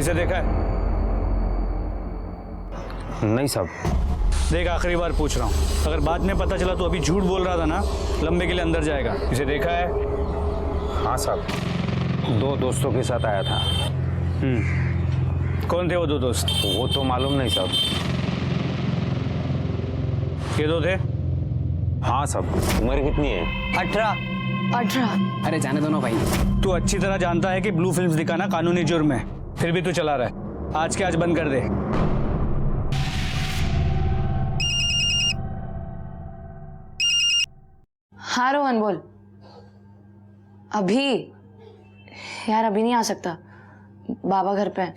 इसे देखा है? नहीं साहब। देख, आखिरी बार पूछ रहा हूँ, अगर बाद में पता चला तो अभी झूठ बोल रहा था ना, लंबे के लिए अंदर जाएगा। इसे देखा है? हाँ साहब, 2 दोस्तों के साथ आया था। कौन थे वो 2 दोस्त? वो तो मालूम नहीं साहब। ये 2 थे? हाँ साहब। उम्र कितनी है? 18। अरे जाने दो ना भाई। तू अच्छी तरह जानता है कि ब्लू फिल्म्स दिखाना कानूनी जुर्म है, फिर भी तू चला रहा है। आज के आज बंद कर दे। हाँ रोहन बोल। अभी यार अभी नहीं आ सकता, बाबा घर पे है।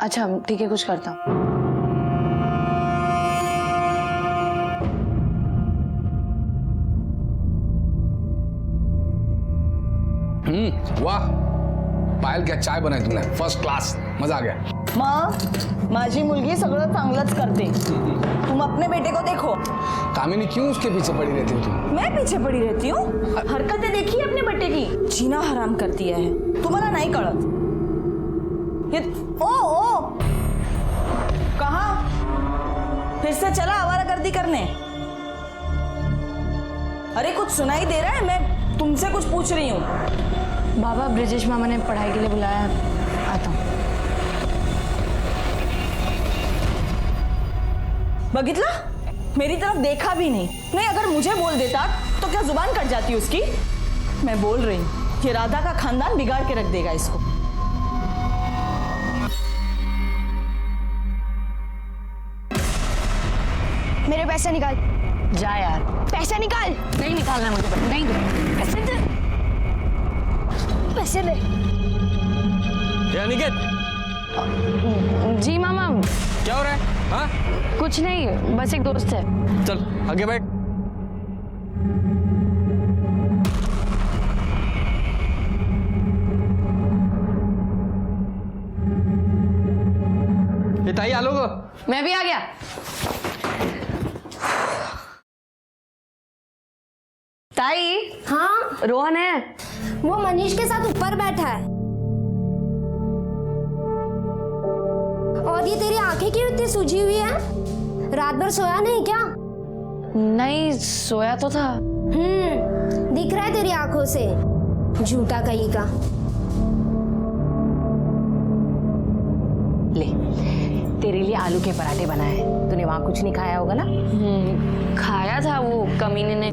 अच्छा ठीक है, कुछ करता हूँ। वाह पायल, क्या चाय बनाई तुमने, फर्स्ट क्लास, मजा आ गया। माझी मुलगी सगळं चांगलंच करते, तुम अपने बेटे को देखो। कामिनी क्यों उसके पीछे पड़ी रहती हो तुम? मैं पीछे पड़ी रहती हूँ? हरकतें देखी अपने बेटे की, जीना हराम कर दिया है। तुम्हारा नहीं कळत ये? ओ कहाँ फिर से चला आवारागर्दी करने? अरे कुछ सुनाई दे रहा है? मैं तुमसे कुछ पूछ रही हूँ। बाबा ब्रिजेश मामा ने पढ़ाई के लिए बुलाया है, आता हूँ। बगितला, मेरी तरफ देखा भी नहीं। नहीं, अगर मुझे बोल देता तो क्या जुबान कट जाती उसकी? मैं बोल रही हूँ, ये राधा का खानदान बिगाड़ के रख देगा इसको। मेरे पैसे निकाल। जा यार, पैसे निकाल। नहीं निकालना मुझे, नहीं दे। पैसे दे, पैसे दे। निकेत, जी मामा। क्या हो रहा है? हाँ कुछ नहीं, बस एक दोस्त है। चल आगे बैठ। ये ताई आलो गो। मैं भी आ गया। ताई। हाँ, रोहन है। वो मनीष के साथ ऊपर बैठा है। और ये तेरी आंखें क्यों इतनी सूजी हुई है? रात भर सोया नहीं क्या? नहीं, सोया तो था। दिख रहा है तेरी आंखों से, झूठा कहीं का। ले, तेरे लिए आलू के पराठे बनाए हैं। तूने वहां कुछ नहीं खाया होगा ना? खाया था, वो कमीने ने।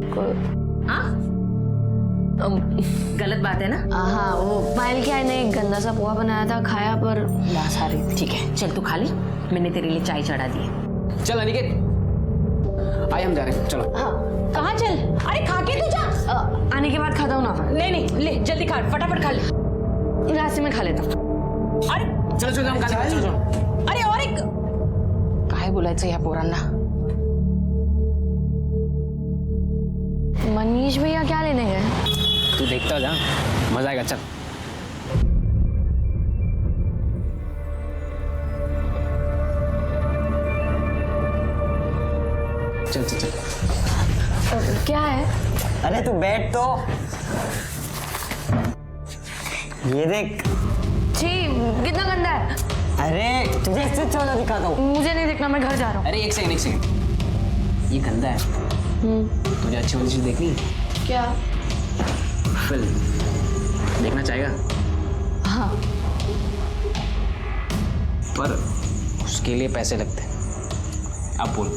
हाँ, गलत बात है ना? हाँ, वो पायल क्या ने गंदा सा पोहा बनाया था, खाया पर बस आ रही। ठीक है, चल तू खा ले, मैंने तेरे लिए चाय चढ़ा दी है। चल अनिकेत, आइए हम जा रहे हैं, चलो। हाँ, कहाँ चल? अरे खा के तू जा। आने के बाद खाता हूँ ना। नहीं, ले जल्दी खा, फटाफट खा ले। रास्ते में खा लेता हूँ। अरे चलो हम खाने, चलो। अरे और एक काय बोलायचं या पोरांना? मनीष भैया क्या लेने गए? तू देखता जा, मजा आएगा। चल चल चल चल। क्या है? अरे तू बैठ तो। ये देख। छी, कितना गंदा है। अरे तुझे इससे अच्छा वाला दिखाता हूँ। मुझे नहीं देखना, मैं घर जा रहा हूँ। अरे एक सेकंड, ये गंदा है। तुझे अच्छी वाली चीज देखनी है? क्या? फिल्म देखना चाहेगा? हाँ। पर उसके लिए पैसे लगते हैं। अब बोल।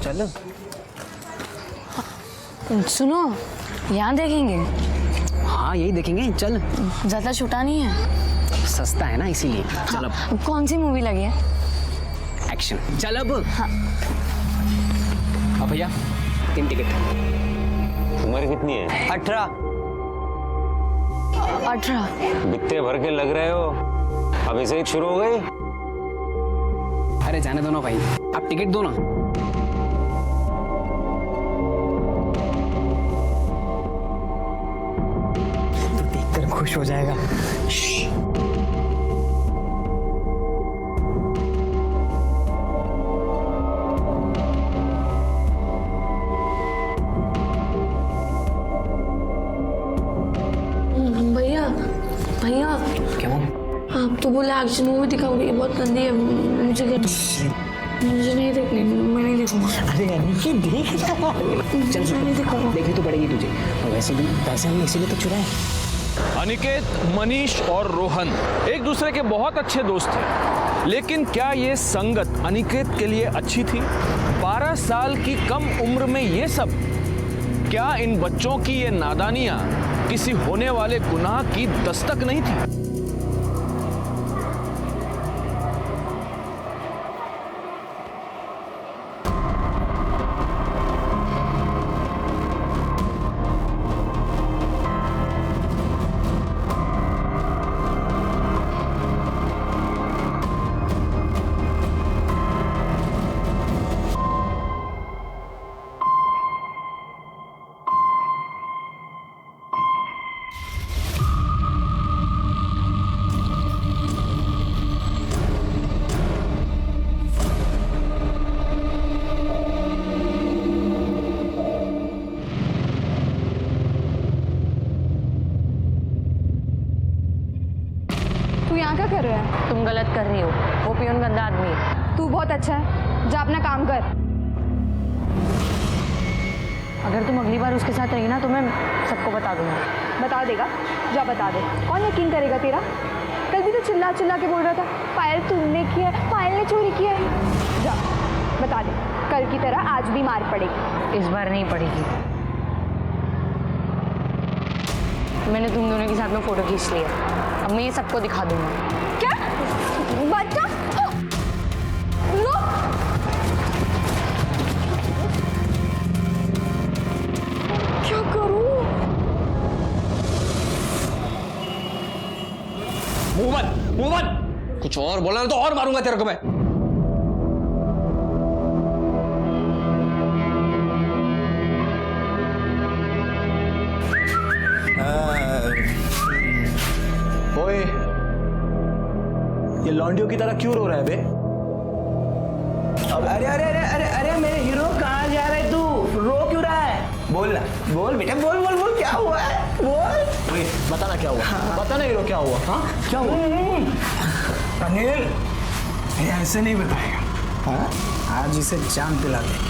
चल सुनो, यहाँ देखेंगे। हाँ यही देखेंगे, चल। ज्यादा छुटा नहीं है, सस्ता है ना इसीलिए। चल अब। कौन सी मूवी लगी है? एक्शन। चल अब। हाँ। अब भैया 3 टिकट। उम्र कितनी है? 18। 18। बित्ते भर के लग रहे हो, अभी से ही शुरू हो गई। अरे अरे जाने दो ना भाई, आप टिकट दो ना। तू देखकर खुश हो जाएगा। भैया भैया क्या आप तो बोले एक्शन मूवी दिखाओगे, ये बहुत गंदी है, मुझे नहीं देखनी, मैं नहीं देखूंगा। अरे अनिकेत देख ना। चल मैं नहीं देखूंगा। देखनी तो पड़ेगी तुझे, और वैसे भी पैसे हमने इसीलिए तो चुराए। अनिकेत, मनीष और रोहन एक दूसरे के बहुत अच्छे दोस्त थे, लेकिन क्या ये संगत अनिकेत के लिए अच्छी थी? 12 साल की कम उम्र में ये सब? क्या इन बच्चों की ये नादानियां किसी होने वाले गुनाह की दस्तक नहीं थी? तू यहाँ क्या कर रहा है? तुम गलत कर रही हो, वो पियून गंदा आदमी है। तू बहुत अच्छा है, जा अपना काम कर। अगर तुम अगली बार उसके साथ रही ना तो मैं सबको बता दूंगा। बता देगा? जा बता दे, कौन यकीन करेगा तेरा? कल भी तो चिल्ला चिल्ला के बोल रहा था पायल तुमने किया है, पायल ने चोरी किया है। जा बता दे, कल की तरह आज भी मार पड़ेगी। इस बार नहीं पड़ेगी। मैंने तुम दोनों के साथ में फोटो खींच लिया, अब मैं ये सबको दिखा दूंगा। क्या बच्चा? लो क्या करूं? मुंह बंद। कुछ और बोला ना तो और मारूंगा तेरे को मैं। ओए, ये लॉन्डियो की तरह क्यों रो रहा है बे? अरे अरे अरे अरे अरे मेरे हीरो, कहाँ जा रहे तू? रो क्यों रहा है? बोल ना, बोल बेटा, बोल बोल बोल, क्या हुआ है? बोल। ओए, बता ना क्या हुआ? बता ना हीरो क्या हुआ? हाँ, क्या हुआ? अनिल, ये ऐसे नहीं बताएगा। हाँ, आज इसे जान दिला दे।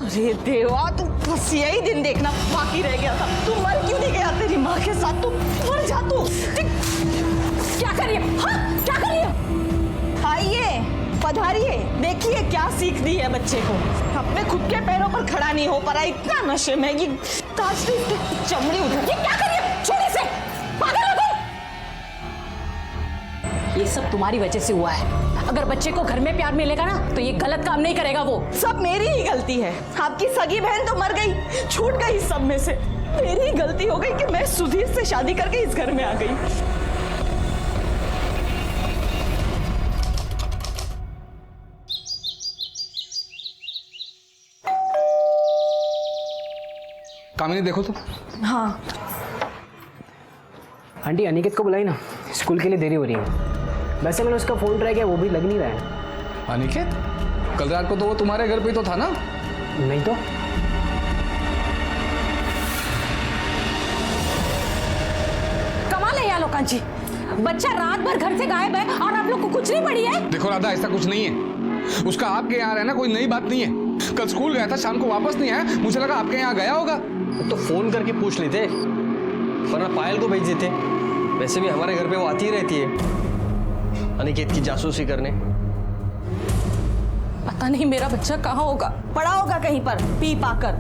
अरे देवा, तू बस यही दिन देखना बाकी रह गया था। तू मर क्यों नहीं गया तेरी माँ के साथ? तू मर जा तू। क्या करिए? हाँ, क्या करिए? आइए, पधारिए, देखिए क्या सीख दी है बच्चे को। अपने खुद के पैरों पर खड़ा नहीं हो पा रहा, इतना नशे में। ये ताजरी की चमड़ी उधर। ये क्या करिए? छोड़िए से, पागल हो तुम। ये सब तुम्हारी वजह से हुआ है। अगर बच्चे को घर में प्यार मिलेगा ना तो ये गलत काम नहीं करेगा वो। सब मेरी ही गलती है। आपकी सगी बहन तो मर गई, छूट गई सब में से। मेरी गलती हो गई कि मैं सुधीर से शादी करके इस घर में आ गई। कामिनी देखो तो। हाँ आंटी, अनिकेत को बुलाई ना, स्कूल के लिए देरी हो रही है। वैसे मैंने उसका फोन ट्राई किया, वो भी लग नहीं रहा है। अनिकेत, कल रात को तो वो तुम्हारे घर पे तो था ना? नहीं तो। कमाल है यार लोकांची, बच्चा रात भर घर से गायब है और आप लोग को कुछ नहीं पड़ी है। देखो राधा, ऐसा कुछ नहीं है। उसका आपके यहाँ रहना कोई नई बात नहीं है। कल स्कूल गया था, शाम को वापस नहीं आया, मुझे लगा आपके यहाँ गया होगा। तो फोन करके पूछ लेते, वरना पायल को भेज देते। वैसे भी हमारे घर पे वो आती ही रहती है अनिकेत की जासूसी करने। पता नहीं मेरा बच्चा कहाँ होगा, पड़ा होगा कहीं पर पी पाकर।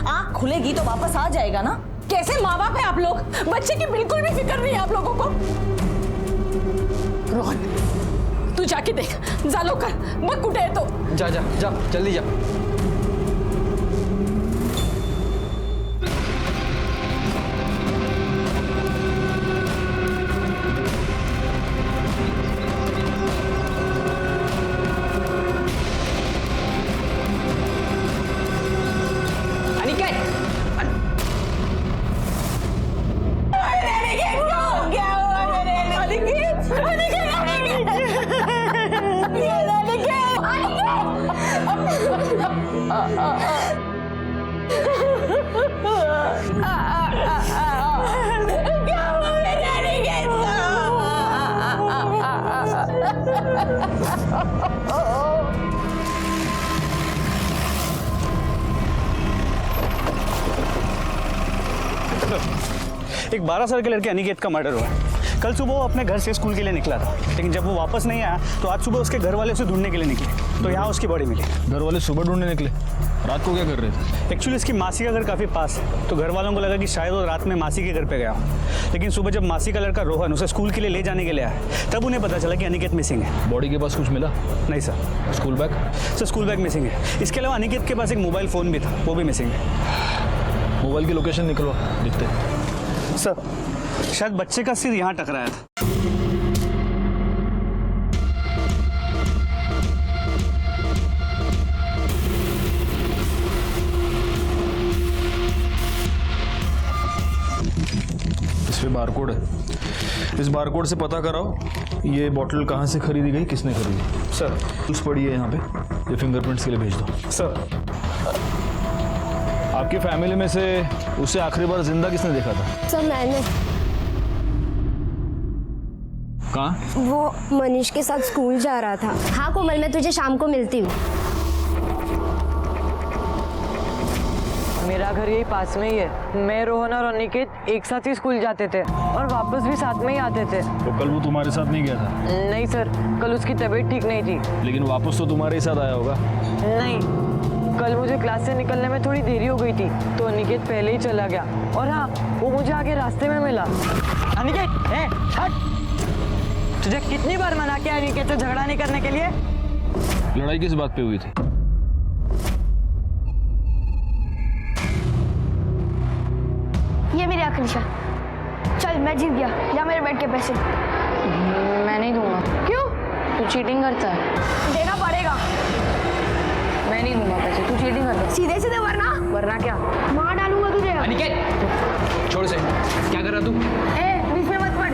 आँख खुलेगी तो वापस आ जाएगा ना। कैसे माँ बाप है आप लोग? बच्चे की बिल्कुल भी फिक्र नहीं है आप लोगों को। रोहन, तू जाके देख, जा लवकर, बघ कुठे आहे तो। जा जा जा, जल्दी जा। एक 12 साल के लड़के अनिकेत का मर्डर हुआ है। कल सुबह वो अपने घर से स्कूल के लिए निकला था, लेकिन जब वो वापस नहीं आया तो आज सुबह उसके घर वाले उसे ढूंढने के लिए निकले, तो यहाँ उसकी बॉडी मिली। घर वाले सुबह ढूंढने निकले? रात को क्या कर रहे थे? एक्चुअली इसकी मासी का घर काफ़ी पास है, तो घर वालों को लगा कि शायद वो रात में मासी के घर पे गया हो। लेकिन सुबह जब मासी का लड़का रोहन उसे स्कूल के लिए ले जाने के लिए आया, तब उन्हें पता चला कि अनिकेत मिसिंग है। बॉडी के पास कुछ मिला? नहीं sir. School bag? Sir school bag missing है। इसके अलावा अनिकेत के पास एक मोबाइल फ़ोन भी था, वो भी मिसिंग है। मोबाइल की लोकेशन निकलवा, दिखते। सर शायद बच्चे का सिर यहाँ टकराया था। इस पे बारकोड है, इस बारकोड से पता कराओ ये बोतल कहाँ से खरीदी गई, किसने खरीदी। सर कुछ पड़ी है यहाँ पे, ये फिंगरप्रिंट्स के लिए भेज दो। सर आपकी फैमिली में से उसे आखिरी बार जिंदा किसने देखा था? सर मैंने। कहाँ? वो मनीष के साथ स्कूल जा रहा था। हाँ कोमल, मैं तुझे शाम को मिलती हूँ। मेरा घर यही पास में ही है। मैं, रोहन और अनिकेत एक साथ ही स्कूल जाते थे और वापस भी साथ में ही आते थे। तो कल वो तुम्हारे साथ नहीं गया था? नहीं सर, कल उसकी तबीयत ठीक नहीं थी। लेकिन वापस तो तुम्हारे ही साथ आया होगा? नहीं, कल मुझे क्लास से निकलने में थोड़ी देरी हो गई थी, तो अनिकेत पहले ही चला गया। और हाँ, वो मुझे आगे रास्ते में मिला। अनिकेत, हट! तुझे कितनी बार मना किया अनिकेत से झगड़ा नहीं करने के लिए? लड़ाई किस बात पे हुई थी? ये मेरी आखिरी शर्त। चल मैं जीत गया, या मेरे बैठ के पैसे। मैं नहीं दूंगा। क्यों? तू चीटिंग करता है। देना पड़ेगा। मैं नहीं दूंगा पैसे, तू चीटिंग करता है। सीधे सीधे वरना? वरना क्या? मार डालूंगा तुझे। अनिकेत छोड़ से, क्या कर रहा तू? बीच में मत पड़,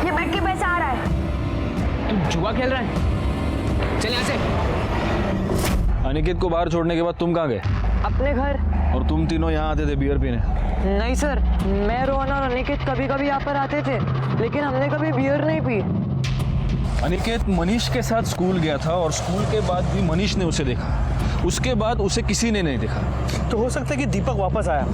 ये बैठ के पैसा आ रहा है। तू जुआ खेल रहा है? चल यहाँ से। अनिकेत को बाहर छोड़ने के बाद तुम कहाँ गए? अपने घर। और तुम तीनों यहाँ आते थे बियर पीने? नहीं सर, मैं, रोहन और अनिकेत कभी कभी यहाँ पर आते थे, लेकिन हमने कभी बियर नहीं पी। अनिकेत मनीष के साथ स्कूल गया था और स्कूल के बाद भी मनीष ने उसे देखा, उसके बाद उसे किसी ने नहीं देखा। तो हो सकता है कि दीपक वापस आया,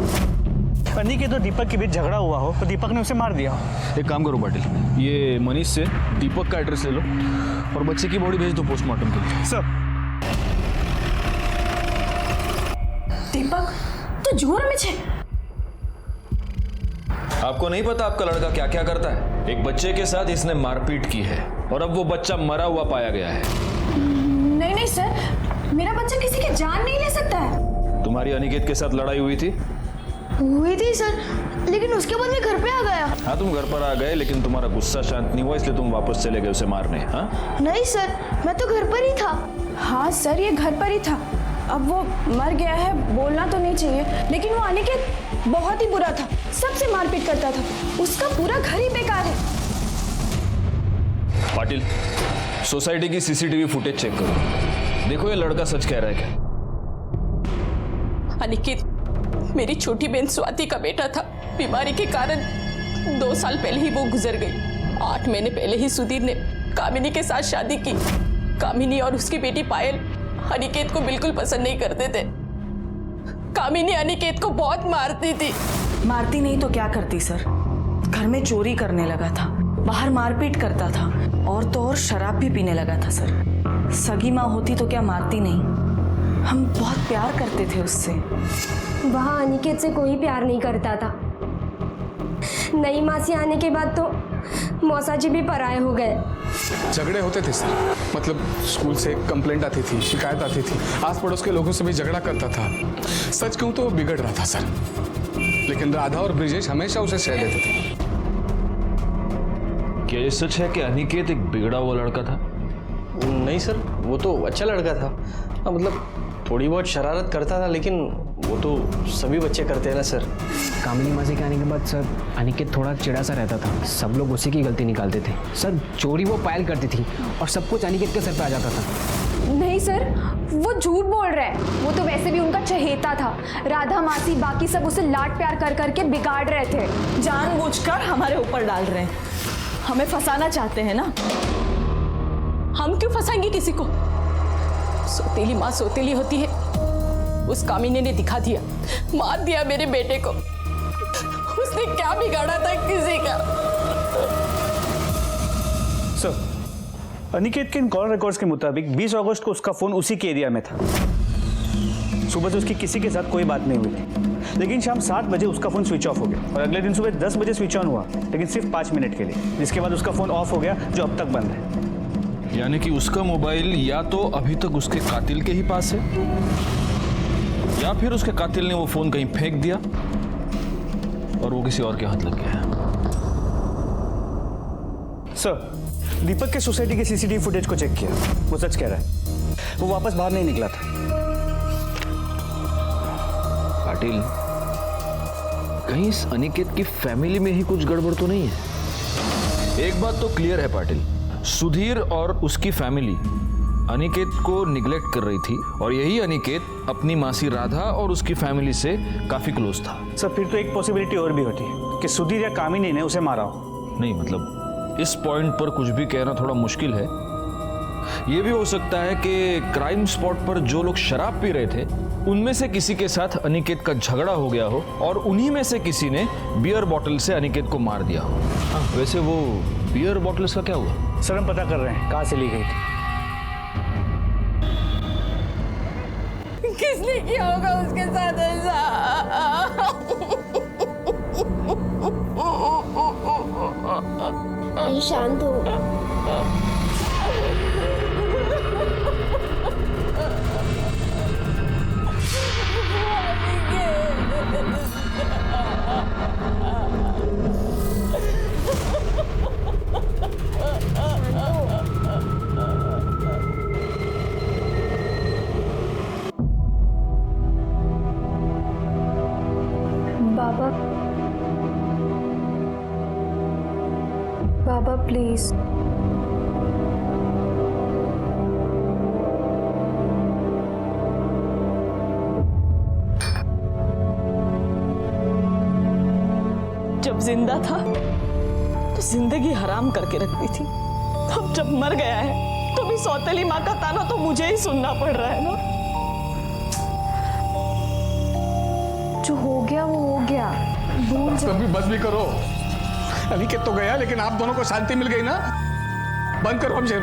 अनिकेत और दीपक के बीच झगड़ा हुआ हो तो दीपक ने उसे मार दिया हो। एक काम करो पाटिल, ये मनीष से दीपक का एड्रेस ले लो और बच्चे की बॉडी भेज दो पोस्टमार्टम के लिए। सर। दीपक तो जुआ में छे। आपको नहीं पता आपका लड़का क्या क्या करता है? एक बच्चे के साथ इसने मारपीट की है और अब वो बच्चा मरा हुआ पाया गया है। नहीं नहीं सर, मेरा बच्चा किसी की जान नहीं ले सकता है। तुम्हारी अनिकेत के साथ लड़ाई हुई थी? हुई थी सर, लेकिन उसके बाद मैं घर पे आ गया। हाँ तुम घर पर आ गए, लेकिन तुम्हारा गुस्सा शांत नहीं हुआ, इसलिए तुम वापस चले गए उसे मारने। हाँ नहीं सर, मैं तो घर पर ही था। हाँ सर, ये घर पर ही था। अब वो मर गया है, बोलना तो नहीं चाहिए, लेकिन वो अनिकेत बहुत ही बुरा था, सबसे मारपीट करता था, उसका पूरा घर ही बेकार है। पाटिल, सोसाइटी की सीसीटीवी फुटेज चेक करो, देखो ये लड़का सच कह रहा है क्या। अनिकेत मेरी छोटी बहन स्वाति का बेटा था। बीमारी के कारण 2 साल पहले ही वो गुजर गई। 8 महीने पहले ही सुधीर ने कामिनी के साथ शादी की। कामिनी और उसकी बेटी पायल अनिकेत को बिल्कुल पसंद नहीं करते थे। कामिनी अनिकेत को बहुत मारती थी। मारती नहीं तो क्या करती सर? घर में चोरी करने लगा था, बाहर मारपीट करता था, और तो और शराब भी पीने लगा था सर। सगी माँ होती तो क्या मारती नहीं? हम बहुत प्यार करते थे उससे। वहाँ अनिकेत से कोई प्यार नहीं करता था। नई मासी आने के बाद तो मौसा जी भी पराये हो गए। झगड़े होते थे सर, मतलब स्कूल से कंप्लेंट आती थी, शिकायत आती थी, आस पड़ोस के लोगों से भी झगड़ा करता था। सच कहूं तो बिगड़ रहा था सर, लेकिन राधा और ब्रिजेश हमेशा उसे सह देते थे। क्या ये सच है कि अनिकेत एक बिगड़ा हुआ लड़का था? नहीं सर, वो तो अच्छा लड़का था। मतलब थोड़ी बहुत शरारत करता था, लेकिन वो तो सभी बच्चे करते हैं ना सर। कामिनी मासी के आने के बाद सर अनिकेत थोड़ा चिड़ा सा रहता था, सब लोग उसी की गलती निकालते थे। सर चोरी वो पायल करती थी और सब कुछ अनिकेत के सर पे आ जाता था। नहीं सर, वो झूठ बोल रहा है। वो तो वैसे भी उनका चहेता था। राधा मासी बाकी सब उसे लाड प्यार कर करके बिगाड़ रहे थे। जानबूझकर हमारे ऊपर डाल रहे हैं, हमें फंसाना चाहते हैं ना। हम क्यों फंसाएंगे किसी को? सौतेली माँ सौतेली होती है। उस कामिनी ने दिखा दिया, मार दिया मेरे बेटे को। उसने क्या बिगाड़ा था किसी का? सर, अनिकेत के इन कॉल रिकॉर्ड्स के मुताबिक 20 अगस्त को उसका फोन उसी के एरिया में था। सुबह से उसकी किसी के साथ कोई बात नहीं हुई थी, लेकिन शाम 7 बजे उसका फोन स्विच ऑफ हो गया और अगले दिन सुबह 10 बजे स्विच ऑन हुआ, लेकिन सिर्फ 5 मिनट के लिए, जिसके बाद उसका फोन ऑफ हो गया, जो अब तक बंद है। यानी कि उसका मोबाइल या तो अभी तक उसके कातिल के ही पास है, या फिर उसके कातिल ने वो फोन कहीं फेंक दिया और वो किसी और के हाथ लग गया। सर, दीपक के सोसाइटी के सीसीटीवी फुटेज को चेक किया, वो सच कह रहा है, वो वापस बाहर नहीं निकला था। पाटिल, कहीं इस अनिकेत की फैमिली में ही कुछ गड़बड़ तो नहीं है? एक बात तो क्लियर है पाटिल, सुधीर और उसकी फैमिली अनिकेत को निग्लेक्ट कर रही थी और यही अनिकेत अपनी मासी राधा और उसकी फैमिली से काफी क्लोज था। सर, फिर तो एक पॉसिबिलिटी और भी होती है कि सुधीर या कामिनी ने उसे मारा हो। नहीं, मतलब इस पॉइंट पर कुछ भी कहना थोड़ा मुश्किल है। यह भी हो सकता है कि क्राइम स्पॉट पर जो लोग शराब पी रहे थे उनमें से किसी के साथ अनिकेत का झगड़ा हो गया हो और उन्हीं में से किसी ने बियर बॉटल से अनिकेत को मार दिया हो। वैसे वो बियर बॉटल्स का क्या हुआ? सर, हम पता कर रहे हैं कहां से ली गई थी। किसने किया होगा उसके साथ ऐसा? शांत हो। बाबा, बाबा प्लीज। जब जिंदा था तो जिंदगी हराम करके रखती थी, अब जब मर गया है तो भी सौतेली माँ का ताना तो मुझे ही सुनना पड़ रहा है ना। जो हो गया वो हो गया, भूल जाओ। कभी बस भी करो। अनिकेत तो गया, लेकिन आप दोनों को शांति मिल गई ना। बंद करो अब शेर।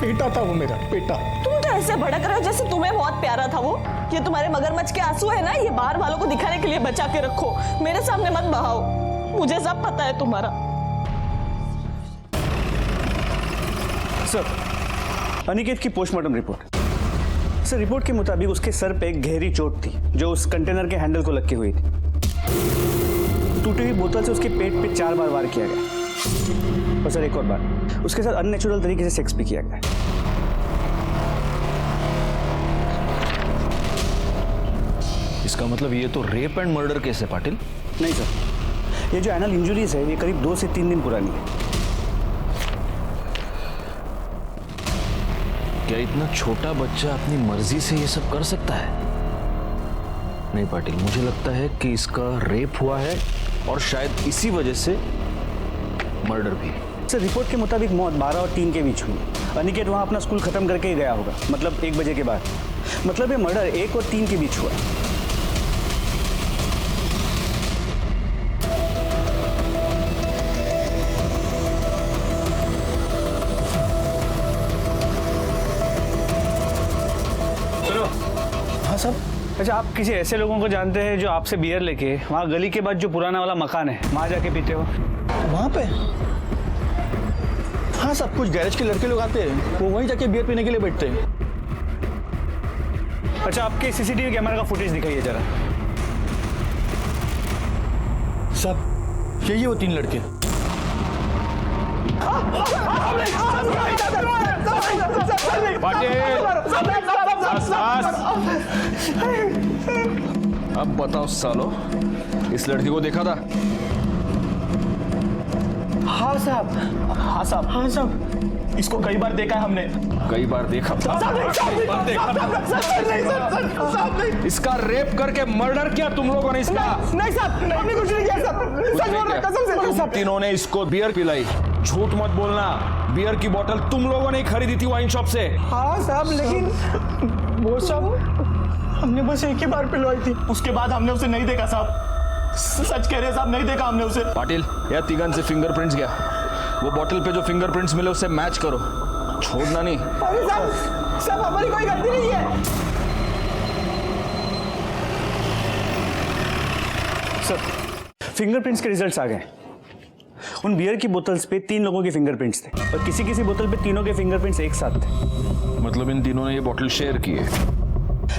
बेटा था वो, मेरा बेटा। तुम तो ऐसे भड़क रहे हो जैसे तुम्हें बहुत प्यारा था वो। ये तुम्हारे मगरमच्छ के आंसू है ना, ये बाहर वालों को दिखाने के लिए बचा के रखो, मेरे सामने मत बहाओ। मुझे सब पता है तुम्हारा। सर, अनिकेत की पोस्टमार्टम रिपोर्ट। सर, रिपोर्ट के मुताबिक उसके सर पे एक गहरी चोट थी जो उस कंटेनर के हैंडल को लग के हुई थी। टूटी हुई बोतल से उसके पेट पे 4 बार वार किया गया और सर एक और बार उसके साथ अननेचुरल तरीके से सेक्स भी किया गया। इसका मतलब ये तो रेप एंड मर्डर केस है पाटिल। नहीं सर, ये जो एनल इंजुरीज है ये करीब 2 से 3 दिन पुरानी है। क्या इतना छोटा बच्चा अपनी मर्जी से ये सब कर सकता है? नहीं पाटिल, मुझे लगता है कि इसका रेप हुआ है और शायद इसी वजह से मर्डर भी। सर, रिपोर्ट के मुताबिक मौत 12 और 3 के बीच हुई। अनिकेत वहां अपना स्कूल खत्म करके ही गया होगा, मतलब 1 बजे के बाद। मतलब ये मर्डर 1 और 3 के बीच हुआ। हाँ साहब, अच्छा, आप किसी ऐसे लोगों को जानते हैं जो आपसे बियर लेके वहाँ गली के बाद जो पुराना वाला मकान है वहाँ जाके पीते हो? वहाँ पे? हाँ सब कुछ गैरेज के लड़के लोग आते हैं, वो वहीं जाके बियर पीने के लिए बैठते हैं। अच्छा, आपके सीसीटीवी कैमरा का फुटेज दिखाइए जरा। सब यही वो 3 लड़के। अब बताओ सालो, इस लड़की को देखा था? हाँ साहब, हाँ साहब, हाँ साहब, इसको कई बार देखा है हमने। कई बार देखा? इसका रेप करके मर्डर किया तुम लोगों ने इसका? नहीं साहब, हमने कुछ नहीं किया साहब, सच बोल रहा हूं, कसम से। तुम तीनों ने इसको बियर पिलाई, झूठ मत बोलना। बियर की बोतल तुम लोगों ने खरीदी थी वाइन शॉप से? हाँ साहब, लेकिन वो सब हमने बस एक ही बार पिलवाई थी, उसके बाद हमने उसे नहीं देखा साहब। सच कह रहे साहब, नहीं देखा हमने उसे। पाटिल, या तिगन से फिंगरप्रिंट्स गया, वो बोतल पे जो फिंगरप्रिंट्स मिले उससे मैच करो, छोड़ना नहीं। अरे साहब, हमारी कोई गलती नहीं है। सर, फिंगरप्रिंट्स के रिजल्ट्स आ गए। उन बियर की बोतल्स पे 3 लोगों के फिंगरप्रिंट्स थे और किसी किसी बोतल पे तीनों के फिंगरप्रिंट्स एक साथ थे। मतलब इन तीनों ने ये बोतल शेयर की है?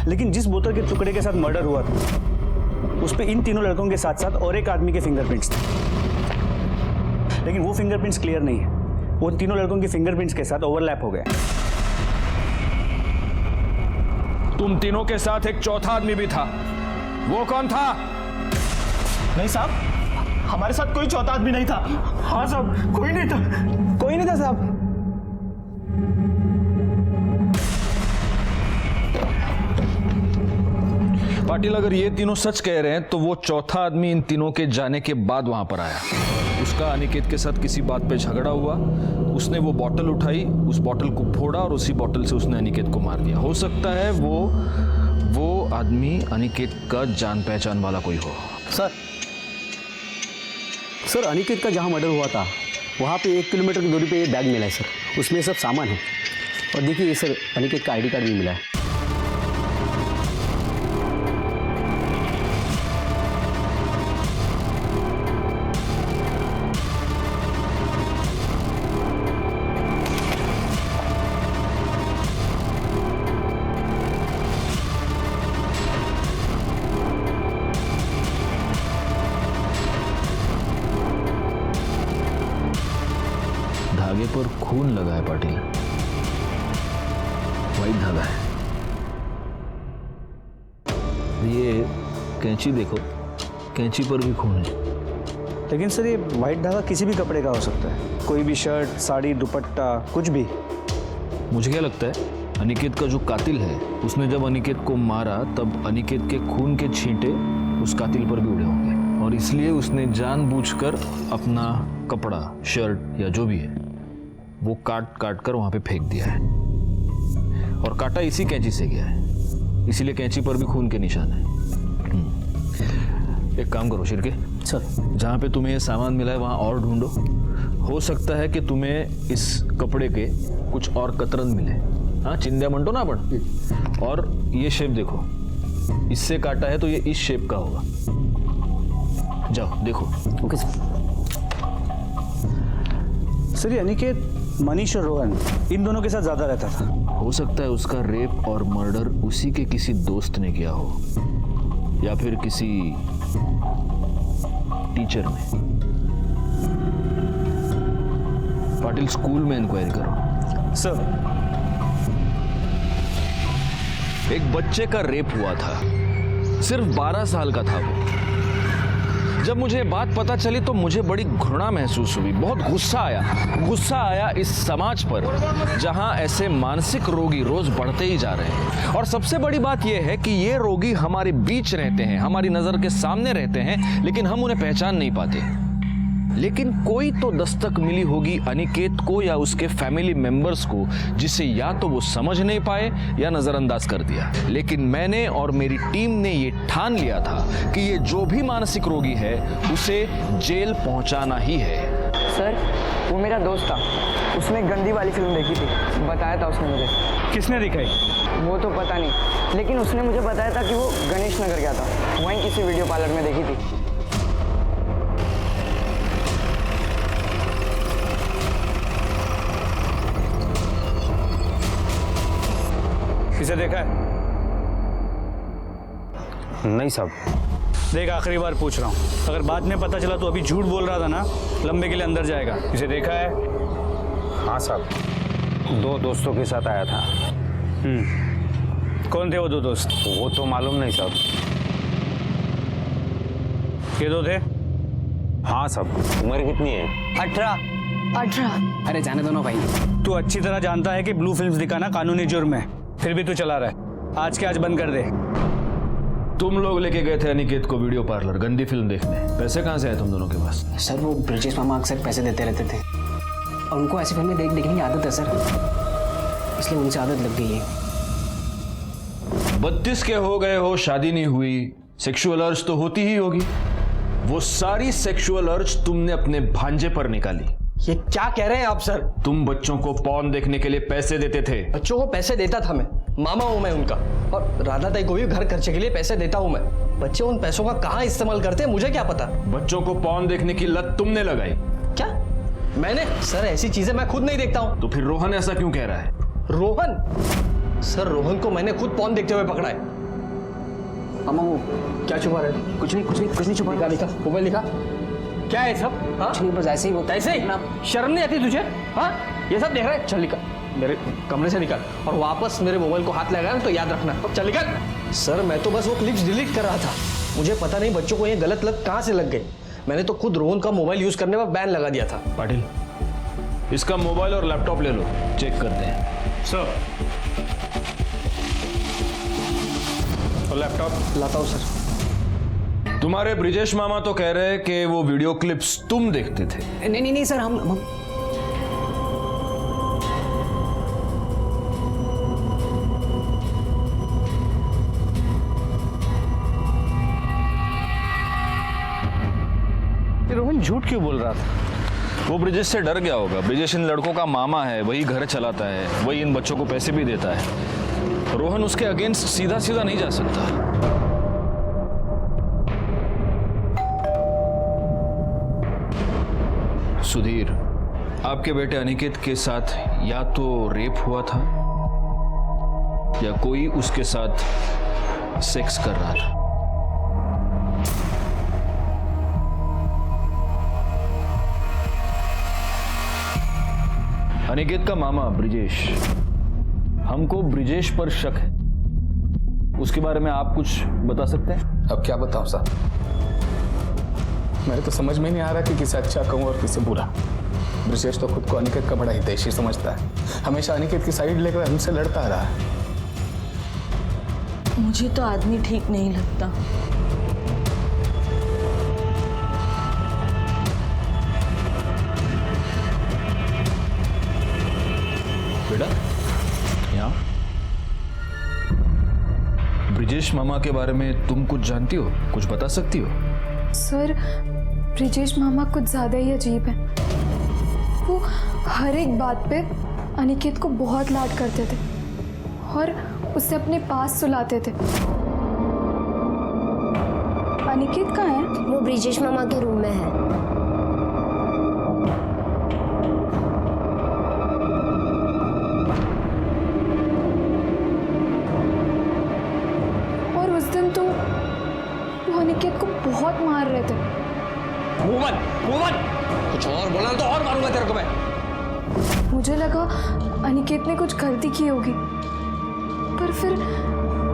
लेकिन जिस बोतल के टुकड़े के साथ मर्डर हुआ था उस पे इन तीनों लड़कों के साथ साथ और एक आदमी के फिंगरप्रिंट्स थे, लेकिन वो फिंगरप्रिंट्स क्लियर नहीं है। वो इन तीनों लड़कों के फिंगरप्रिंट्स के साथ ओवरलैप हो गया। तुम तीनों के साथ एक चौथा आदमी भी था, वो कौन था? नहीं साहब, हमारे साथ कोई चौथा आदमी नहीं था। हाँ साहब, कोई नहीं था, कोई नहीं था साहब। पाटिल, अगर ये तीनों सच कह रहे हैं तो वो चौथा आदमी इन तीनों के जाने के बाद वहां पर आया। उसका अनिकेत के साथ किसी बात पे झगड़ा हुआ, उसने वो बोतल उठाई, उस बोतल को फोड़ा और उसी बोतल से उसने अनिकेत को मार दिया। हो सकता है वो आदमी अनिकेत का जान पहचान वाला कोई हो। सर, अनिकेत का जहाँ मर्डर हुआ था वहाँ पे 1 किलोमीटर की दूरी पे ये बैग मिला है सर। उसमें सब सामान है और देखिए सर, अनिकेत का ID कार्ड भी मिला है। धागे पर खून लगा है पाटिल, वाइट धागा है। ये कैंची देखो, कैंची पर भी खून है। लेकिन सर, ये वाइट धागा किसी भी कपड़े का हो सकता है, कोई भी शर्ट, साड़ी, दुपट्टा, कुछ भी। मुझे क्या लगता है, अनिकेत का जो कातिल है उसने जब अनिकेत को मारा तब अनिकेत के खून के छींटे उस कातिल पर भी उड़े होंगे और इसलिए उसने जानबूझकर अपना कपड़ा, शर्ट या जो भी है वो काट कर वहां पे फेंक दिया है और काटा इसी कैंची से गया है, इसीलिए कैंची पर भी खून के निशान है। एक काम करो शिरके सर, जहां पे तुम्हें ये सामान मिला है वहां और ढूंढो, हो सकता है कि तुम्हें इस कपड़े के कुछ और कतरन मिले। हाँ, चिंध्या मंटो ना अपन। और ये शेप देखो, इससे काटा है तो ये इस शेप का होगा। जाओ देखो। Okay sir. सर, ये अनिकेत मनीष और रोहन इन दोनों के साथ ज्यादा रहता था। हो सकता है उसका रेप और मर्डर उसी के किसी दोस्त ने किया हो या फिर किसी टीचर ने। पाटिल, स्कूल में इंक्वायरी करो। सर, एक बच्चे का रेप हुआ था, सिर्फ 12 साल का था वो। जब मुझे बात पता चली तो मुझे बड़ी घृणा महसूस हुई, बहुत गुस्सा आया इस समाज पर जहां ऐसे मानसिक रोगी रोज बढ़ते ही जा रहे हैं। और सबसे बड़ी बात यह है कि ये रोगी हमारे बीच रहते हैं, हमारी नजर के सामने रहते हैं, लेकिन हम उन्हें पहचान नहीं पाते। लेकिन कोई तो दस्तक मिली होगी अनिकेत को या उसके फैमिली मेंबर्स को, जिसे या तो वो समझ नहीं पाए या नजरअंदाज कर दिया। लेकिन मैंने और मेरी टीम ने ये ठान लिया था कि ये जो भी मानसिक रोगी है उसे जेल पहुंचाना ही है। सर, वो मेरा दोस्त था, उसने गंदी वाली फिल्म देखी थी, बताया था उसने मुझे। किसने दिखाई? वो तो पता नहीं, लेकिन उसने मुझे बताया था कि वो गणेश नगर गया था, वहीं किसी वीडियो पार्लर में देखी थी। इसे देखा है? नहीं साहब। देख, आखिरी बार पूछ रहा हूँ, अगर बाद में पता चला तो अभी झूठ बोल रहा था ना, लंबे के लिए अंदर जाएगा। इसे देखा है? हाँ साहब, 2 दोस्तों के साथ आया था। कौन थे वो 2 दोस्त? वो तो मालूम नहीं साहब। ये 2 थे? हाँ साहब। उम्र कितनी है? 18। अरे जाने दो ना भाई। तू अच्छी तरह जानता है कि ब्लू फिल्म्स दिखाना कानूनी जुर्म है, फिर भी तू चला रहा है। आज के आज बंद कर दे। तुम लोग लेके गए थे अनिकेत को वीडियो पार्लर गंदी फिल्म देखने, पैसे कहाँ से आए तुम दोनों के पास? सर वो ब्रिजेश मामा अक्सर पैसे देते रहते थे और उनको ऐसी फिल्में देखने की आदत है सर, इसलिए उनसे आदत लग गई है। 32 के हो गए हो, शादी नहीं हुई, सेक्सुअल अर्ज तो होती ही होगी। वो सारी सेक्सुअल अर्ज तुमने अपने भांजे पर निकाली। ये क्या कह रहे हैं आप सर? तुम बच्चों को पॉर्न देखने के लिए पैसे देते थे। बच्चों को पैसे देता था मैं, मामा हूं मैं उनका, और राधा ताई को भी घर खर्चे के लिए पैसे देता हूं मैं। बच्चे उन पैसों का कहाँ इस्तेमाल करते हैं मुझे क्या पता। बच्चों को पॉर्न देखने की लत तुमने लगाई। क्या मैंने? सर ऐसी चीजें मैं खुद नहीं देखता हूं। तो फिर रोहन ऐसा क्यों कह रहा है? रोहन? सर रोहन को मैंने खुद पॉर्न देखते हुए पकड़ा है। मामा वो क्या छुपा रहे? कुछ नहीं छुपा। लिखा मोबाइल लिखा। क्या है सब? हाँ कुछ नहीं, बस ऐसे ही होता है। ऐसे ही? शर्म नहीं आती तुझे? हाँ ये सब देख रहा है? चल निकल, मेरे कमरे से निकल, और वापस मेरे मोबाइल को हाथ लगाया तो याद रखना। चल निकल। सर मैं तो बस वो क्लिप्स डिलीट कर रहा था, मुझे पता नहीं बच्चों को ये गलत लत कहाँ से लग गई। मैंने तो खुद रोहन का मोबाइल यूज करने पर बैन लगा दिया था। पाटिल, इसका मोबाइल और लैपटॉप ले लो, चेक करते हैं। सर, तो लैपटॉप लाता हूँ सर। तुम्हारे ब्रिजेश मामा तो कह रहे हैं कि वो वीडियो क्लिप्स तुम देखते थे। नहीं सर, हम रोहन झूठ क्यों बोल रहा था? वो ब्रिजेश से डर गया होगा। ब्रिजेश इन लड़कों का मामा है, वही घर चलाता है, वही इन बच्चों को पैसे भी देता है। रोहन उसके अगेंस्ट सीधा सीधा नहीं जा सकता। सुधीर, आपके बेटे अनिकेत के साथ या तो रेप हुआ था या कोई उसके साथ सेक्स कर रहा था। अनिकेत का मामा ब्रिजेश, हमको ब्रिजेश पर शक है, उसके बारे में आप कुछ बता सकते हैं? अब क्या बताऊं साहब, मेरे तो समझ में नहीं आ रहा कि किसे अच्छा कहूं और किसे बुरा। ब्रिजेश तो खुद को अनिकेत का बड़ा हितैषी समझता है, हमेशा अनिकेत की साइड लेकर हमसे लड़ता रहा है। मुझे तो आदमी ठीक नहीं लगता। बेटा, यहाँ ब्रिजेश मामा के बारे में तुम कुछ जानती हो, कुछ बता सकती हो? सर, ब्रिजेश मामा कुछ ज्यादा ही अजीब है। वो हर एक बात पे अनिकेत को बहुत लाड करते थे और उसे अपने पास सुलाते थे। अनिकेत कहाँ है? वो ब्रिजेश मामा के रूम में है। और उस दिन तो वो अनिकेत को बहुत मार रहे थे। मोहम्मद, कुछ और बोला तो और मारूंगा तेरे को मैं। मुझे लगा अनिकेत ने कुछ गलती की होगी, पर फिर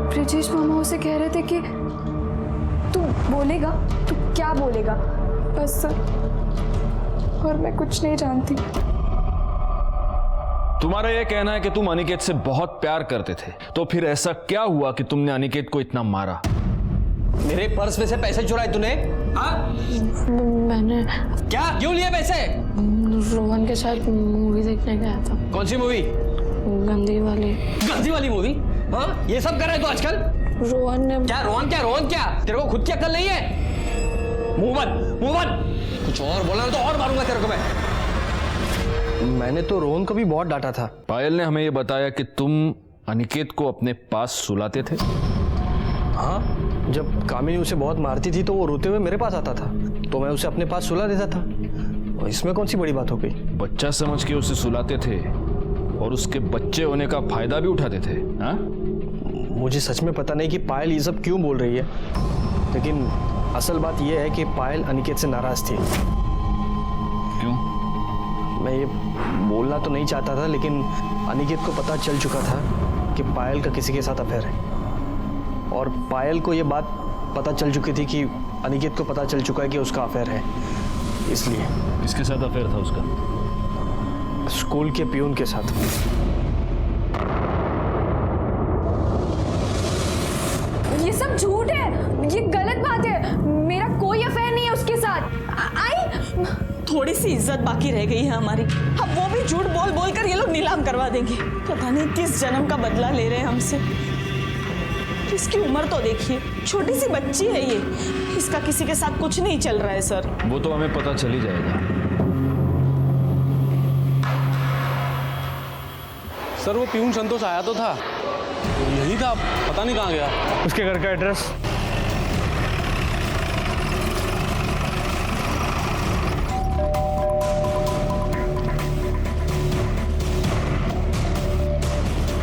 ब्रिजेश मामा उसे कह रहे थे कि तू बोलेगा, तू क्या बोलेगा बस सर, और मैं कुछ नहीं जानती। तुम्हारा यह कहना है कि तुम अनिकेत से बहुत प्यार करते थे, तो फिर ऐसा क्या हुआ कि तुमने अनिकेत को इतना मारा? मेरे पर्स में से पैसे चुराए तूने? हाँ? मैंने क्या? क्यों लिए पैसे? रोहन के साथ मूवी देखने गया था। कौन सी मूवी? गंदी वाली मूवी? हाँ? ये सब कर रहे तू आजकल? रोहन ने रोहन क्या? तेरे को खुद की अक्ल नहीं है? मोहम्मद, कुछ और बोला तो और मारूंगा तेरे को मैं। मैंने तो रोहन को भी बहुत डांटा था। पायल ने हमें ये बताया कि तुम अनिकेत को अपने पास सुलाते थे। हाँ, जब कामिनी उसे बहुत मारती थी तो वो रोते हुए मेरे पास आता था, तो मैं उसे अपने पास सुला देता था। और इसमें कौन सी बड़ी बात हो गई? बच्चा समझ के उसे सुलाते थे और उसके बच्चे होने का फायदा भी उठाते थे। हाँ? मुझे सच में पता नहीं कि पायल ये सब क्यों बोल रही है, लेकिन असल बात यह है कि पायल अनिकेत से नाराज थी। क्यों? मैं ये बोलना तो नहीं चाहता था, लेकिन अनिकेत को पता चल चुका था कि पायल का किसी के साथ अफेयर है, और पायल को ये बात पता चल चुकी थी कि अनिकेत को पता चल चुका है कि उसका अफेयर है। इसलिए। किसके साथ अफेयर था उसका? स्कूल के पियून के साथ। ये सब झूठ है, ये गलत बात है। मेरा कोई अफेयर नहीं है उसके साथ। आई थोड़ी सी इज्जत बाकी रह गई है हमारी, अब वो भी झूठ बोल बोल कर ये लोग नीलाम करवा देंगे। पता नहीं किस जन्म का बदला ले रहे हैं हमसे। इसकी उम्र तो देखिए, छोटी सी बच्ची है ये, इसका किसी के साथ कुछ नहीं चल रहा है सर। वो तो हमें पता चल ही जाएगा। सर वो पियून संतोष आया तो था, यही था, पता नहीं कहाँ गया। उसके घर का एड्रेस?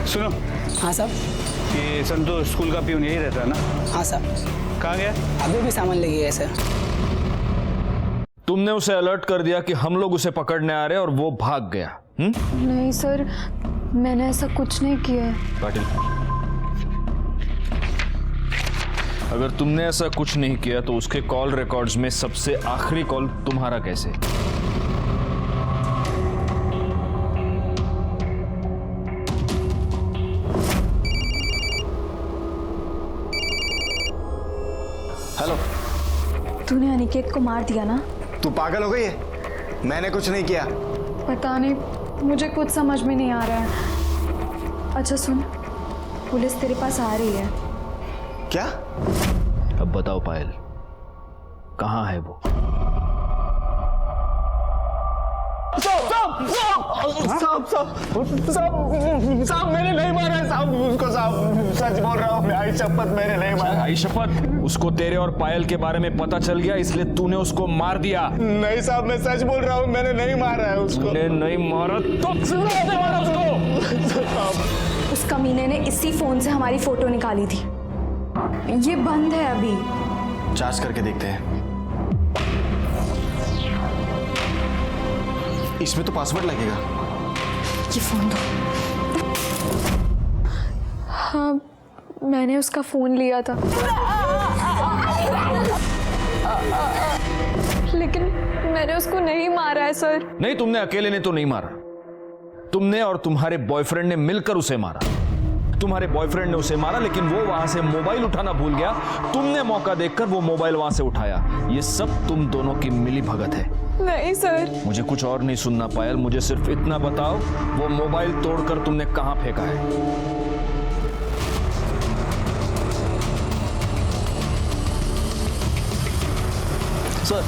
सुनो। हाँ साहब। ये संतोष स्कूल का पियून यही रहता है ना? हाँ साहब। कहाँ गया? अभी भी सामान लेके गए सर। तुमने उसे अलर्ट कर दिया कि हम लोग उसे पकड़ने आ रहे हैं और वो भाग गया। नहीं सर, मैंने ऐसा कुछ नहीं किया है। पाटिल, अगर तुमने ऐसा कुछ नहीं किया तो उसके कॉल रिकॉर्ड्स में सबसे आखिरी कॉल तुम्हारा कैसे? हेलो। तूने अनिकेत को मार दिया ना? तू पागल हो गई है? मैंने कुछ नहीं किया। पता नहीं, मुझे कुछ समझ में नहीं आ रहा है। अच्छा सुन, पुलिस तेरे पास आ रही है। क्या? अब बताओ पायल, कहाँ है वो? साहब मैंने नहीं मारा है साहब उसको, साहब सच बोल रहा हूँ मैं, आई शपथ मैंने नहीं मारा। आई शपथ? उसको तेरे और पायल के बारे में पता चल गया इसलिए तूने उसको मार दिया? नहीं साहब मैं सच बोल रहा हूँ, मैंने नहीं मारा है उसको। तूने नहीं मारा तो किसने मारा उसको? उस कमीने ने इसी फोन से हमारी फोटो निकाली थी। ये बंद है अभी। जांच करके देखते हैं। इसमें तो पासवर्ड लगेगा। ये फोन दो। हाँ, मैंने उसका फोन लिया था, लेकिन मैंने उसको नहीं मारा है सर। नहीं, तुमने अकेले ने तो नहीं मारा, तुमने और तुम्हारे बॉयफ्रेंड ने मिलकर उसे मारा। तुम्हारे बॉयफ्रेंड ने उसे मारा, लेकिन वो वहां से मोबाइल उठाना भूल गया। तुमने मौका देखकर वो मोबाइल वहां से उठाया। ये सब तुम दोनों की मिली भगत है। नहीं सर। मुझे कुछ और नहीं सुनना पायल, मुझे सिर्फ इतना बताओ, वो मोबाइल तोड़कर तुमने कहां फेंका है? सर,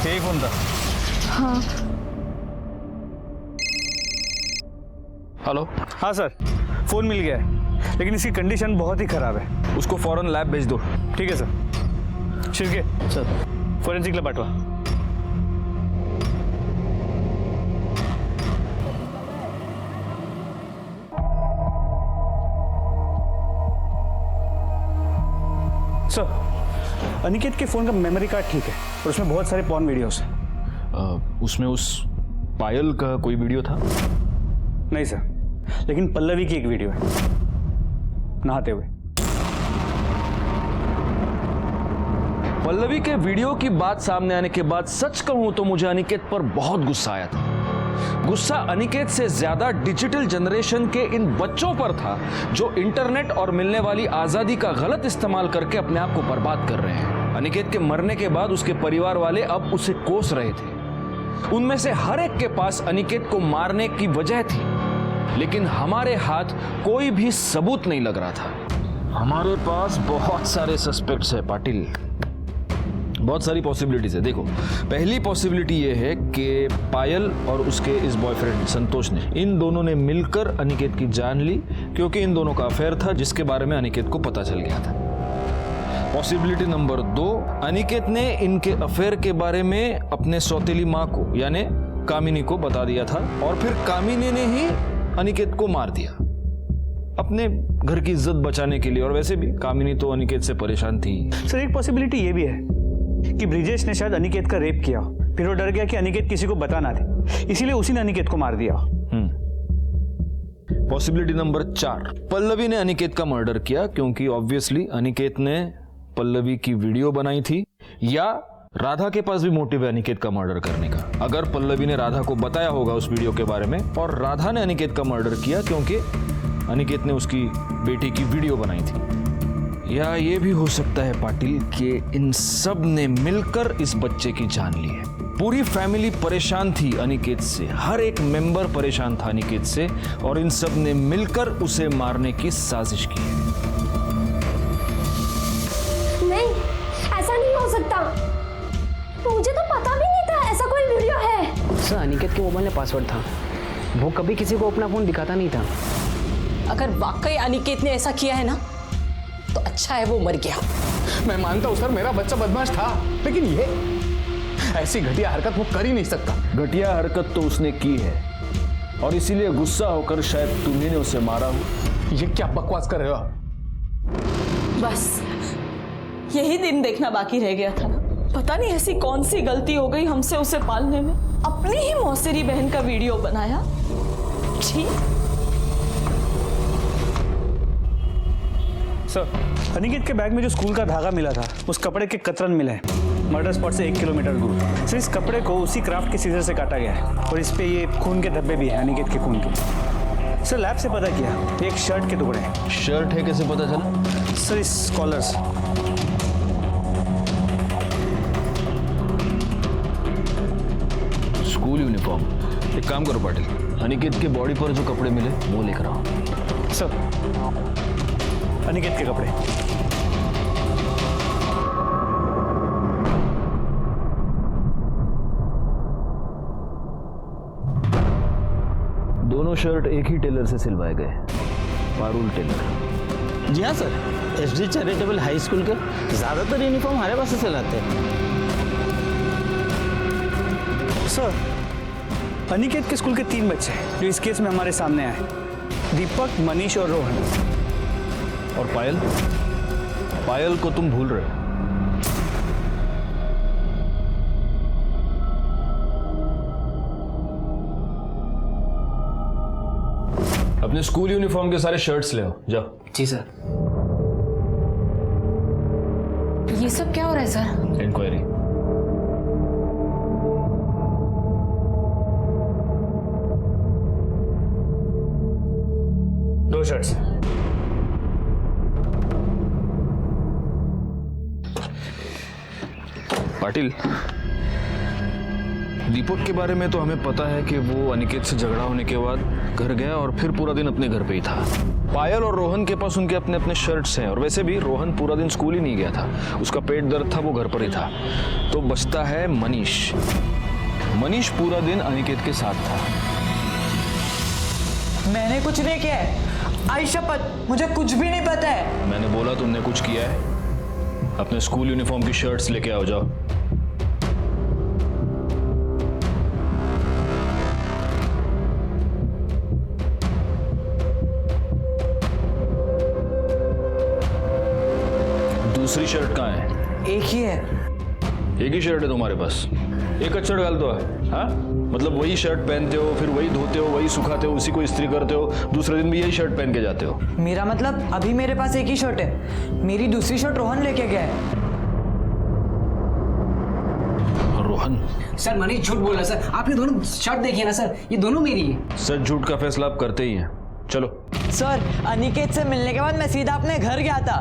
यही फोन था? हाँ। हेलो। हाँ सर, फोन मिल गया है, लेकिन इसकी कंडीशन बहुत ही खराब है। उसको फौरन लैब भेज दो। ठीक है सर। शिर्के सर, फॉरेंसिकला पाठवा। सर, अनिकेत के फोन का मेमोरी कार्ड ठीक है और उसमें बहुत सारे पॉर्न वीडियोस हैं। उसमें उस पायल का कोई वीडियो था? नहीं सर, लेकिन पल्लवी की एक वीडियो है नहाते हुए। पल्लवी के वीडियो की बात सामने आने के बाद सच कहूं तो मुझे अनिकेत पर बहुत गुस्सा आया था। गुस्सा अनिकेत से ज्यादा डिजिटल जनरेशन के इन बच्चों पर था जो इंटरनेट और मिलने वाली आजादी का गलत इस्तेमाल करके अपने आप को बर्बाद कर रहे हैं। अनिकेत के मरने के बाद उसके परिवार वाले अब उसे कोस रहे थे। उनमें से हर एक के पास अनिकेत को मारने की वजह थी, लेकिन हमारे हाथ कोई भी सबूत नहीं लग रहा था। हमारे पास बहुत सारे सस्पेक्ट्स हैं पाटिल, बहुत सारी पॉसिबिलिटीज है। देखो, पहली पॉसिबिलिटी ये है कि पायल और उसके इस बॉयफ्रेंड संतोष ने, इन दोनों ने मिलकर अनिकेत की जान ली, क्योंकि इन दोनों का अफेयर था जिसके बारे में अनिकेत को पता चल गया था। पॉसिबिलिटी नंबर 2, अनिकेत ने इनके अफेयर के बारे में अपने सौतेली माँ को यानी कामिनी को बता दिया था और फिर कामिनी ने ही अनिकेत को मार दिया अपने घर की इज्जत बचाने के लिए। और वैसे भी कामिनी तो अनिकेत से परेशान थी। सर एक पॉसिबिलिटी ये भी है कि ब्रिजेश ने शायद अनिकेत का रेप किया हो, फिर वो डर गया कि अनिकेत किसी को बता ना दे, इसीलिए उसी ने अनिकेत को मार दिया हो। पॉसिबिलिटी नंबर 4, पल्लवी ने अनिकेत का मर्डर किया, क्योंकि ऑब्वियसली अनिकेत ने पल्लवी की वीडियो बनाई थी, या राधा के पास भी मोटिव है अनिकेत का मर्डर करने का। अगर पल्लवी ने राधा को बताया होगा उस वीडियो के बारे में और राधा ने अनिकेत का मर्डर किया क्योंकि अनिकेत ने उसकी बेटी की वीडियो बनाई थी। या ये भी हो सकता है पाटिल कि इन सब ने मिलकर इस बच्चे की जान ली है। पूरी फैमिली परेशान थी अनिकेत से, हर एक मेंबर परेशान था अनिकेत से, और इन सब ने मिलकर उसे मारने की साजिश की है। नहीं, ऐसा नहीं हो सकता। मुझे तो पता भी नहीं था ऐसा कोई वीडियो है। सर अनिकेत के मोबाइल में पासवर्ड था, वो कभी किसी को अपना फोन दिखाता नहीं था। अगर वाकई अनिकेत ने ऐसा किया है ना, तो अच्छा है वो मर गया। मैं मानता हूं सर, मेरा बच्चा बदमाश था, लेकिन ये ऐसी घटिया हरकत वो कर ही नहीं सकता। घटिया हरकत तो उसने की है और इसीलिए गुस्सा होकर शायद तुम्ही ने उसे मारा हो। ये क्या बकवास कर रहे हो आप? बस यही दिन देखना बाकी रह गया था ना। पता नहीं ऐसी कौन सी गलती हो गई हमसे उसे पालने में। अपनी ही मौसेरी बहन का वीडियो बनाया। छी। सर, अनिकेत के बैग में जो स्कूल का धागा मिला था, उस कपड़े के कतरन मिले हैं मर्डर स्पॉट से 1 किलोमीटर दूर। सर इस कपड़े को उसी क्राफ्ट के सीजर से काटा गया है और इस पे ये खून के धब्बे भी हैं अनिकेत के खून के। सर लैब से पता किया, एक शर्ट के टुकड़े हैं। शर्ट है, कैसे पता चला? सर इस कॉलर्स। School uniform. एक काम करो पाटिल, अनिकेत के बॉडी पर जो कपड़े मिले वो लेकर आओ। सर अनिकेत के कपड़े। दोनों शर्ट एक ही टेलर से सिलवाए गए, पारुल टेलर। जी हाँ sir, SD charitable high school के ज्यादातर यूनिफॉर्म हमारे पास से सिलाते हैं। सर अनिकेत के स्कूल के 3 बच्चे जो इस केस में हमारे सामने आए, दीपक, मनीष और रोहन। और पायल? पायल को तुम भूल रहे हो। अपने स्कूल यूनिफॉर्म के सारे शर्ट्स ले आओ, जाओ। जी सर। ये सब क्या हो रहा है सर? इंक्वायरी। दो शर्ट्स। पाटिल, दीपक के बारे में तो हमें पता है कि वो अनिकेत से झगड़ा होने के बाद घर गया और फिर पूरा दिन अपने घर पे ही था। पायल और रोहन के पास उनके अपने अपने शर्ट्स हैं, और वैसे भी रोहन पूरा दिन स्कूल ही नहीं गया था, उसका पेट दर्द था, वो घर पर ही था। तो बचता है मनीष। मनीष पूरा दिन अनिकेत के साथ था। मैंने कुछ नहीं किया है, आई शपथ, मुझे कुछ भी नहीं पता है। मैंने बोला तुमने कुछ किया है। अपने स्कूल यूनिफॉर्म की शर्ट्स लेके आओ, जाओ। दूसरी शर्ट कहाँ है? एक ही है। एक ही शर्ट है तुम्हारे पास? एक शर्ट डाल दो है, हाँ? मतलब वही शर्ट पहनते हो, फिर वही धोते हो, वही सुखाते हो, उसी को इस्त्री करते हो, दूसरे दिन भी यही शर्ट पहन के जाते हो। मेरा मतलब अभी मेरे पास एक ही शर्ट है, मेरी दूसरी शर्ट रोहन लेके गया है। रोहन? सर मनीष झूठ बोला सर, आपने दोनों शर्ट देखी ना सर, ये दोनों मेरी है। सच झूठ का फैसला आप करते ही हैं। चलो। सर अनिकेत से मिलने के बाद मैं सीधा अपने घर गया था,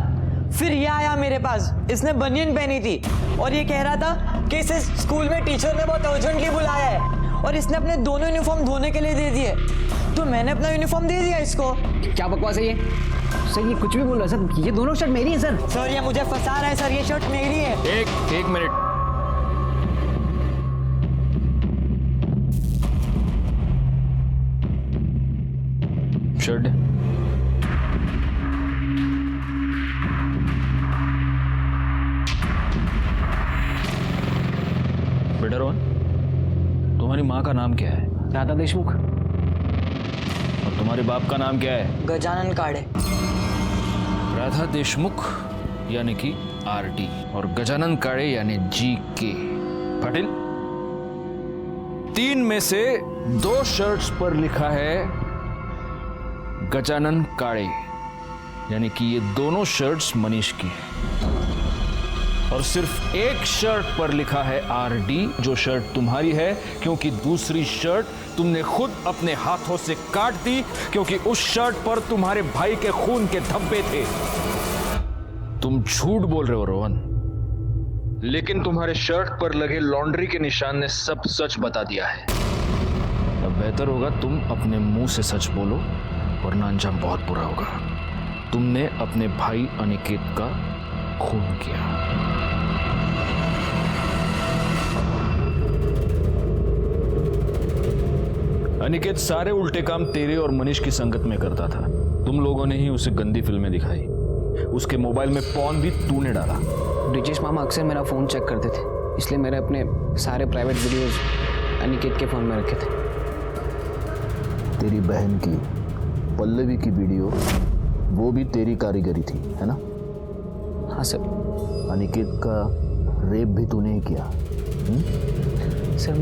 फिर ये आया मेरे पास, इसने बनियन पहनी थी और ये कह रहा था कि इसे स्कूल में टीचर ने बहुत अर्जेंटली बुलाया है और इसने अपने दोनों यूनिफॉर्म धोने के लिए दे दिए, तो मैंने अपना यूनिफॉर्म दे दिया इसको। क्या बकवास है ये? सर ये कुछ भी बोल रहा है सर, ये दोनों शर्ट मेरी है सर। सर ये मुझे फंसा रहा है सर, ये शर्ट मेरी है। एक मिनट, शर्ट दे। बेटा रोहन, तुम्हारी माँ का नाम क्या है? राधा देशमुख। और तुम्हारे बाप का नाम क्या है? गजानन काड़े। राधा देशमुख यानी कि आरडी और गजानन काड़े यानी GK। पाटिल, 3 में से 2 शर्ट्स पर लिखा है गजानन काड़े, यानी कि ये दोनों शर्ट्स मनीष की है। और सिर्फ 1 शर्ट पर लिखा है RD, जो शर्ट तुम्हारी है, क्योंकि दूसरी शर्ट तुमने खुद अपने हाथों से काट दी, क्योंकि उस शर्ट पर तुम्हारे भाई के खून के धब्बे थे। तुम झूठ बोल रहे हो रोहन, लेकिन तुम्हारे शर्ट पर लगे लॉन्ड्री के निशान ने सब सच बता दिया है। अब बेहतर होगा तुम अपने मुंह से सच बोलो, वरना अंजाम बहुत बुरा होगा। तुमने अपने भाई अनिकेत का खून किया। अनिकेत सारे उल्टे काम तेरे और मनीष की संगत में करता था। तुम लोगों ने ही उसे गंदी फिल्में दिखाई। उसके मोबाइल में पॉर्न भी तूने डाला। ब्रिजेश मामा अक्सर मेरा फ़ोन चेक करते थे, इसलिए मैंने अपने सारे प्राइवेट वीडियोस अनिकेत के फ़ोन में रखे थे। तेरी बहन की पल्लवी की वीडियो, वो भी तेरी कारीगरी थी, है ना? हाँ सर। अनिकेत का रेप भी तूने ही किया। सर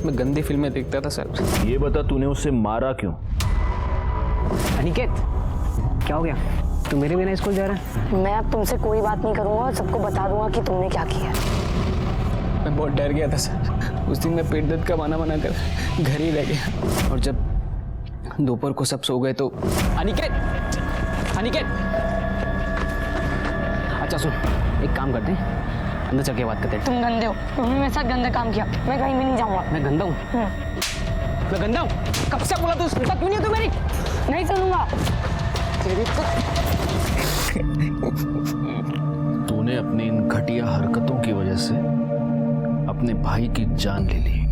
मैं गंदी फिल्में देखता था सर। ये बता, तूने उसे मारा क्यों? अनिकेत, क्या हो गया? तू मेरे बिना स्कूल जा रहा है? मैं अब तुमसे कोई बात नहीं करूंगा और सबको बता दूंगा कि तुमने क्या किया। मैं बहुत डर गया था सर। उस दिन मैं पेट दर्द का बहाना बनाकर घर ही रह गया, और जब दोपहर को सब सो गए तो अनिकेत, अच्छा सुन, एक काम करते हैं, अंदर चल के बात करते हैं। तुम गंदे हो, तुमने मेरे साथ गंदा काम किया। मैं कहीं भी नहीं जाऊंगा। मैं गंदा हूँ? मैं गंदा हूँ? कब से बोला तू सुनता क्यों नहीं है तू मेरी? नहीं सुनूंगा। तूने अपनी इन घटिया हरकतों की वजह से अपने भाई की जान ले ली।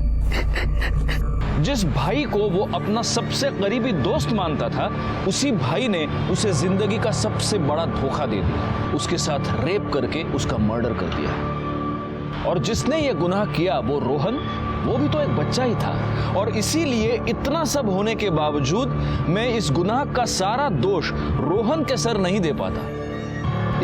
जिस भाई को वो अपना सबसे करीबी दोस्त मानता था, उसी भाई ने उसे जिंदगी का सबसे बड़ा धोखा दे दिया। उसके साथ रेप करके उसका मर्डर कर दिया। और जिसने ये गुनाह किया वो रोहन, वो भी तो एक बच्चा ही था। और इसीलिए इतना सब होने के बावजूद मैं इस गुनाह का सारा दोष रोहन के सर नहीं दे पाता।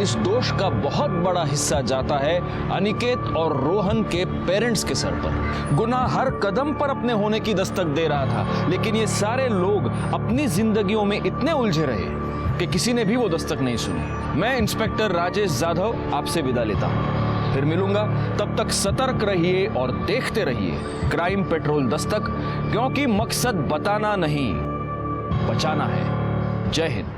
इस दोष का बहुत बड़ा हिस्सा जाता है अनिकेत और रोहन के पेरेंट्स के सर पर। गुनाह हर कदम पर अपने होने की दस्तक दे रहा था, लेकिन ये सारे लोग अपनी जिंदगियों में इतने उलझे रहे कि किसी ने भी वो दस्तक नहीं सुनी। मैं इंस्पेक्टर राजेश जाधव आपसे विदा लेता हूं। फिर मिलूंगा, तब तक सतर्क रहिए और देखते रहिए क्राइम पेट्रोल दस्तक, क्योंकि मकसद बताना नहीं, बचाना है। जय हिंद।